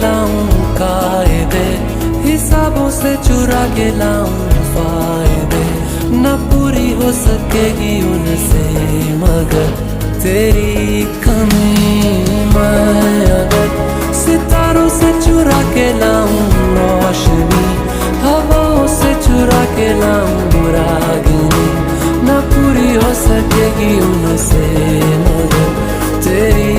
लाऊं कायदे, हिसाबों से चुरा के लाऊं फायदे। न पूरी हो सकेगी उनसे मगर तेरी कमी। मैं अगर सितारों से चुरा के लाऊं रोशनी, हवाओं से चुरा के लाऊं रागिनी, न पूरी हो सकेगी उनसे मगर तेरी